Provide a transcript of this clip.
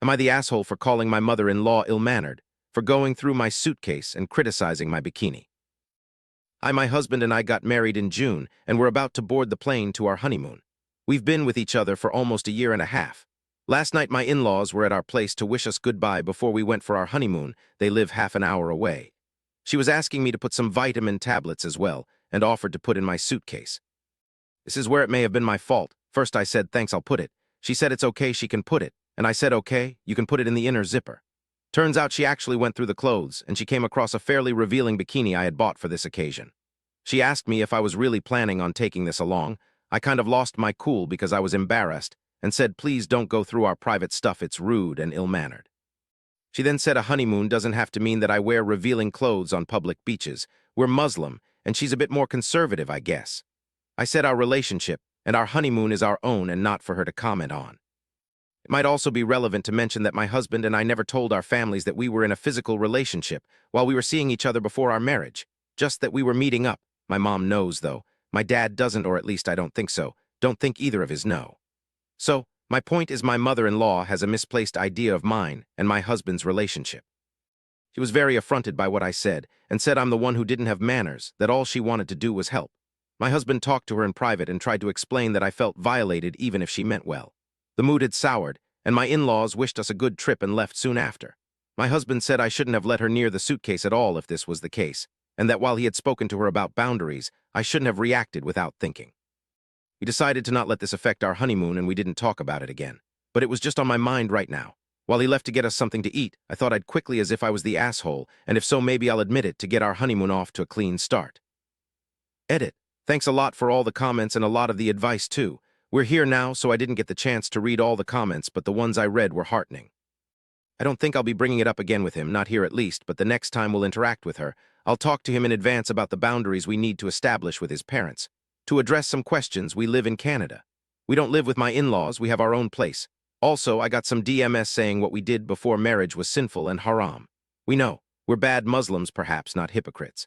Am I the asshole for calling my mother-in-law ill-mannered, for going through my suitcase and criticizing my bikini? My husband and I got married in June, and we're about to board the plane to our honeymoon. We've been with each other for almost a year and a half. Last night my in-laws were at our place to wish us goodbye before we went for our honeymoon. They live half an hour away. She was asking me to put some vitamin tablets as well, and offered to put in my suitcase. This is where it may have been my fault. First I said, thanks, I'll put it. She said it's okay, she can put it. And I said, okay, you can put it in the inner zipper. Turns out she actually went through the clothes, and she came across a fairly revealing bikini I had bought for this occasion. She asked me if I was really planning on taking this along. I kind of lost my cool because I was embarrassed, and said, please don't go through our private stuff, it's rude and ill-mannered. She then said a honeymoon doesn't have to mean that I wear revealing clothes on public beaches. We're Muslim, and she's a bit more conservative, I guess. I said our relationship and our honeymoon is our own and not for her to comment on. It might also be relevant to mention that my husband and I never told our families that we were in a physical relationship while we were seeing each other before our marriage, just that we were meeting up. My mom knows, though. My dad doesn't, or at least I don't think so. Don't think either of his know. So, my point is my mother-in-law has a misplaced idea of mine and my husband's relationship. She was very affronted by what I said and said I'm the one who didn't have manners, that all she wanted to do was help. My husband talked to her in private and tried to explain that I felt violated even if she meant well. The mood had soured, and my in-laws wished us a good trip and left soon after. My husband said I shouldn't have let her near the suitcase at all if this was the case, and that while he had spoken to her about boundaries, I shouldn't have reacted without thinking. We decided to not let this affect our honeymoon, and we didn't talk about it again. But it was just on my mind right now. While he left to get us something to eat, I thought I'd quickly, as if I was the asshole, and if so, maybe I'll admit it, to get our honeymoon off to a clean start. Edit. Thanks a lot for all the comments and a lot of the advice, too. We're here now, so I didn't get the chance to read all the comments, but the ones I read were heartening. I don't think I'll be bringing it up again with him, not here at least, but the next time we'll interact with her, I'll talk to him in advance about the boundaries we need to establish with his parents. To address some questions, we live in Canada. We don't live with my in-laws, we have our own place. Also, I got some DMS saying what we did before marriage was sinful and haram. We know. We're bad Muslims, perhaps, not hypocrites.